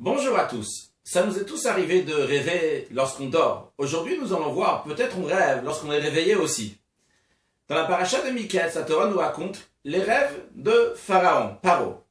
Bonjour à tous. Ça nous est tous arrivé de rêver lorsqu'on dort. Aujourd'hui, nous allons voir, peut-être on rêve lorsqu'on est réveillé aussi. Dans la paracha de Michaël, sa Torah nous raconte les rêves de Pharaon, Paro.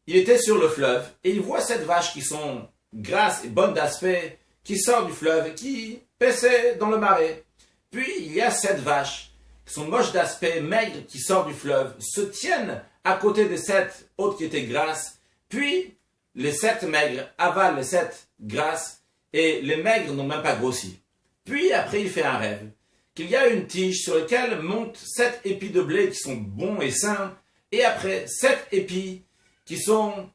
Il était sur le fleuve et il voit cette vache qui sont grasses et bonnes d'aspect, qui sort du fleuve et qui paissait dans le marais. Puis il y a sept vaches qui sont moches d'aspect, maigres, qui sortent du fleuve, se tiennent à côté des sept autres qui étaient grasses, puis les sept maigres avalent les sept grasses et les maigres n'ont même pas grossi. Puis après il fait un rêve, qu'il y a une tige sur laquelle montent sept épis de blé qui sont bons et sains, et après sept épis qui sont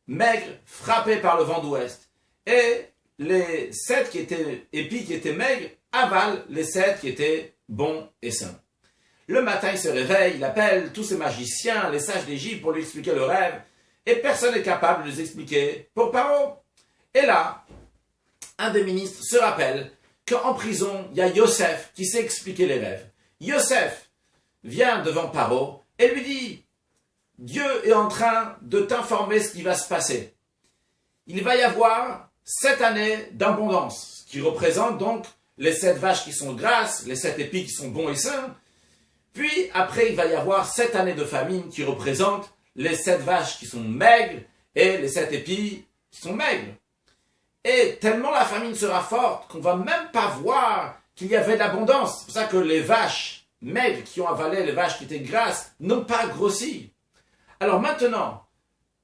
maigres, frappés par le vent d'ouest. Et les sept épis qui étaient maigres avalent les sept qui étaient bons et sains. Le matin, il se réveille, il appelle tous ses magiciens, les sages d'Égypte pour lui expliquer le rêve, et personne n'est capable de les expliquer pour Paro. Et là, un des ministres se rappelle qu'en prison, il y a Yosef qui sait expliquer les rêves. Yosef vient devant Paro et lui dit « Dieu est en train de t'informer ce qui va se passer. Il va y avoir 7 années d'abondance, ce qui représente donc les 7 vaches qui sont grasses, les 7 épis qui sont bons et sains. Puis après, il va y avoir 7 années de famine qui représentent les 7 vaches qui sont maigres et les 7 épis qui sont maigres. Et tellement la famine sera forte qu'on ne va même pas voir qu'il y avait de l'abondance. C'est pour ça que les vaches maigres qui ont avalé les vaches qui étaient grasses n'ont pas grossi. Alors maintenant,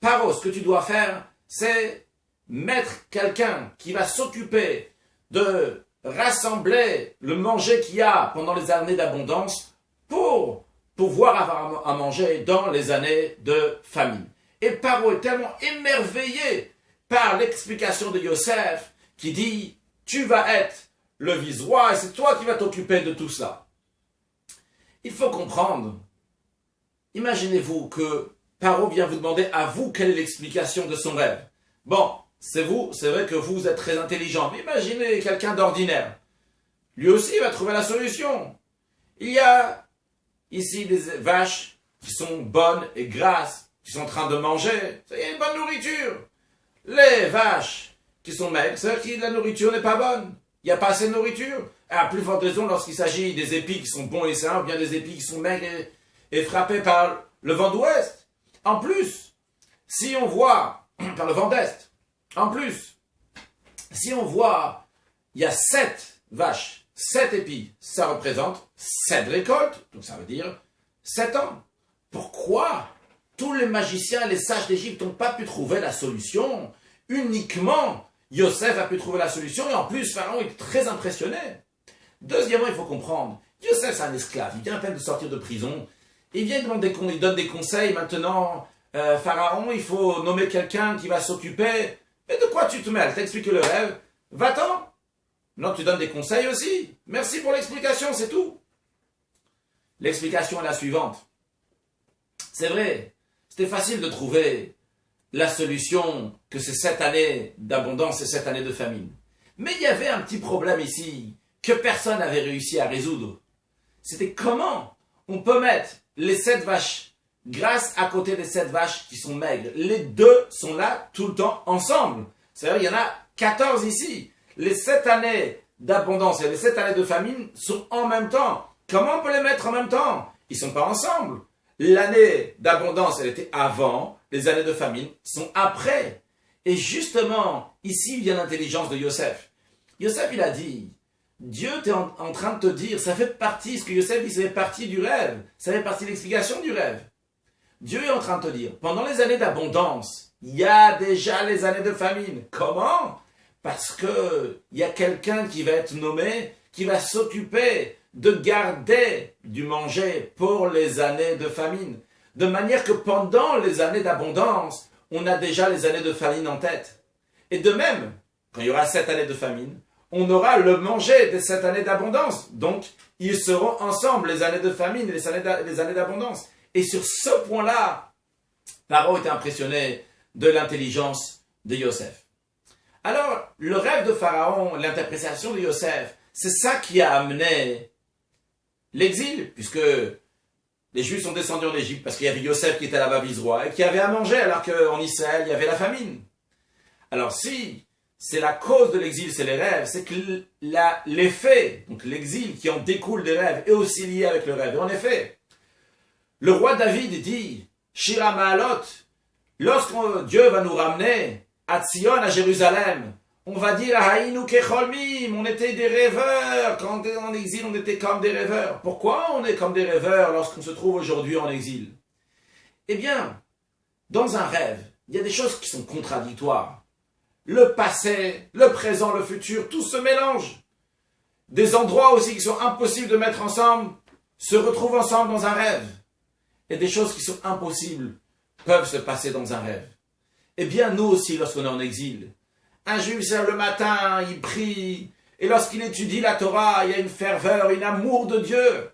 Paro, ce que tu dois faire, c'est mettre quelqu'un qui va s'occuper de rassembler le manger qu'il y a pendant les années d'abondance pour pouvoir avoir à manger dans les années de famine. Et Paro est tellement émerveillé par l'explication de Yosef qui dit « Tu vas être le vice-roi et c'est toi qui vas t'occuper de tout cela. » Il faut comprendre, imaginez-vous que Paro vient vous demander à vous quelle est l'explication de son rêve. Bon, c'est vrai que vous êtes très intelligent, mais imaginez quelqu'un d'ordinaire. Lui aussi va trouver la solution. Il y a ici des vaches qui sont bonnes et grasses, qui sont en train de manger. Il y a une bonne nourriture. Les vaches qui sont maigres, c'est-à-dire que la nourriture n'est pas bonne. Il n'y a pas assez de nourriture. À plus forte raison lorsqu'il s'agit des épis qui sont bons et sains, ou bien des épis qui sont maigres et frappés par le vent d'ouest. En plus, si on voit, par le vent d'est, en plus, si on voit, il y a 7 vaches, 7 épis, ça représente 7 récoltes, donc ça veut dire 7 ans. Pourquoi tous les magiciens et les sages d'Égypte n'ont pas pu trouver la solution? Uniquement Yosef a pu trouver la solution et en plus Pharaon est très impressionné. Deuxièmement, il faut comprendre, Yosef c'est un esclave, il vient à peine de sortir de prison, il donne des conseils maintenant, Pharaon, il faut nommer quelqu'un qui va s'occuper. Mais de quoi tu te mêles? T'as expliqué le rêve, va-t'en. Non, tu donnes des conseils aussi. Merci pour l'explication, c'est tout. L'explication est la suivante. C'est vrai, c'était facile de trouver la solution que ces 7 années d'abondance et 7 années de famine. Mais il y avait un petit problème ici que personne n'avait réussi à résoudre. C'était comment on peut mettre les 7 vaches grasses à côté des 7 vaches qui sont maigres. Les deux sont là tout le temps ensemble. C'est-à-dire il y en a 14 ici. Les 7 années d'abondance et les 7 années de famine sont en même temps. Comment on peut les mettre en même temps? Ils ne sont pas ensemble. L'année d'abondance, elle était avant, les années de famine sont après. Et justement, ici vient l'intelligence de Yosef. Yosef, il a dit, Dieu est en train de te dire, ça fait partie, ce que Yosef dit, ça fait partie du rêve, ça fait partie de l'explication du rêve. Dieu est en train de te dire, pendant les années d'abondance, il y a déjà les années de famine. Comment? Parce que il y a quelqu'un qui va être nommé, qui va s'occuper de garder du manger pour les années de famine. De manière que pendant les années d'abondance, on a déjà les années de famine en tête. Et de même, quand il y aura 7 années de famine, on aura le manger des 7 années d'abondance. Donc, ils seront ensemble, les années de famine et les années d'abondance. Et sur ce point-là, Paro était impressionné de l'intelligence de Yosef. Alors, le rêve de Pharaon, l'interprétation de Yosef, c'est ça qui a amené l'exil, puisque les Juifs sont descendus en Égypte parce qu'il y avait Yosef qui était là-bas vice-roi et qui avait à manger alors qu'en Israël, il y avait la famine. Alors si c'est la cause de l'exil, c'est les rêves, c'est que l'effet, donc l'exil qui en découle des rêves, est aussi lié avec le rêve. Et en effet, le roi David dit, Shira Ma'alot, lorsque Dieu va nous ramener à Tzion, à Jérusalem, on va dire Haïnu Kecholmim, on était des rêveurs. Quand on était en exil, on était comme des rêveurs. Pourquoi on est comme des rêveurs lorsqu'on se trouve aujourd'hui en exil? Eh bien, dans un rêve, il y a des choses qui sont contradictoires. Le passé, le présent, le futur, tout se mélange. Des endroits aussi qui sont impossibles de mettre ensemble se retrouvent ensemble dans un rêve. Et des choses qui sont impossibles peuvent se passer dans un rêve. Eh bien, nous aussi, lorsqu'on est en exil, un juif se lève le matin, il prie, et lorsqu'il étudie la Torah, il y a une ferveur, un amour de Dieu.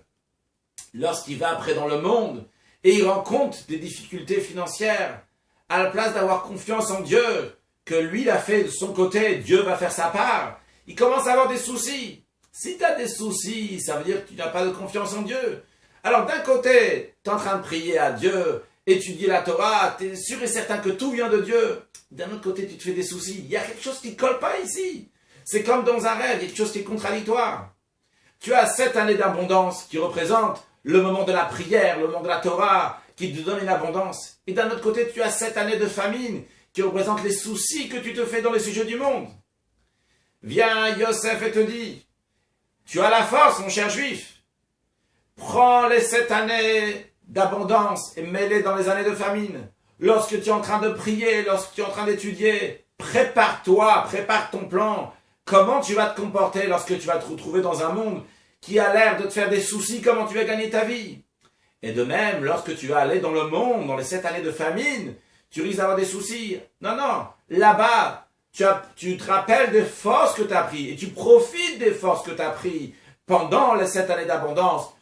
Lorsqu'il va après dans le monde, et il rencontre des difficultés financières, à la place d'avoir confiance en Dieu, que lui il a fait de son côté, Dieu va faire sa part, il commence à avoir des soucis. Si tu as des soucis, ça veut dire que tu n'as pas de confiance en Dieu. Alors d'un côté, tu es en train de prier à Dieu, étudier la Torah, tu es sûr et certain que tout vient de Dieu. D'un autre côté, tu te fais des soucis. Il y a quelque chose qui ne colle pas ici. C'est comme dans un rêve, il y a quelque chose qui est contradictoire. Tu as 7 années d'abondance qui représentent le moment de la prière, le moment de la Torah, qui te donne une abondance. Et d'un autre côté, tu as 7 années de famine qui représentent les soucis que tu te fais dans les sujets du monde. Viens Yosef et te dit, tu as la force, mon cher juif. Prends les 7 années d'abondance et mets-les dans les années de famine. Lorsque tu es en train de prier, lorsque tu es en train d'étudier, prépare-toi, prépare ton plan. Comment tu vas te comporter lorsque tu vas te retrouver dans un monde qui a l'air de te faire des soucis, comment tu vas gagner ta vie? Et de même, lorsque tu vas aller dans le monde, dans les 7 années de famine, tu risques d'avoir des soucis. Non, là-bas, tu te rappelles des forces que tu as prises et tu profites des forces que tu as prises pendant les 7 années d'abondance,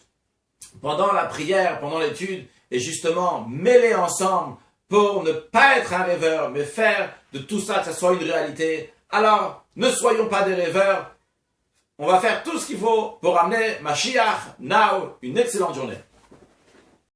pendant la prière, pendant l'étude, et justement, mets-les ensemble pour ne pas être un rêveur, mais faire de tout ça que ça soit une réalité. Alors, ne soyons pas des rêveurs. On va faire tout ce qu'il faut pour amener Mashiach. Now, une excellente journée.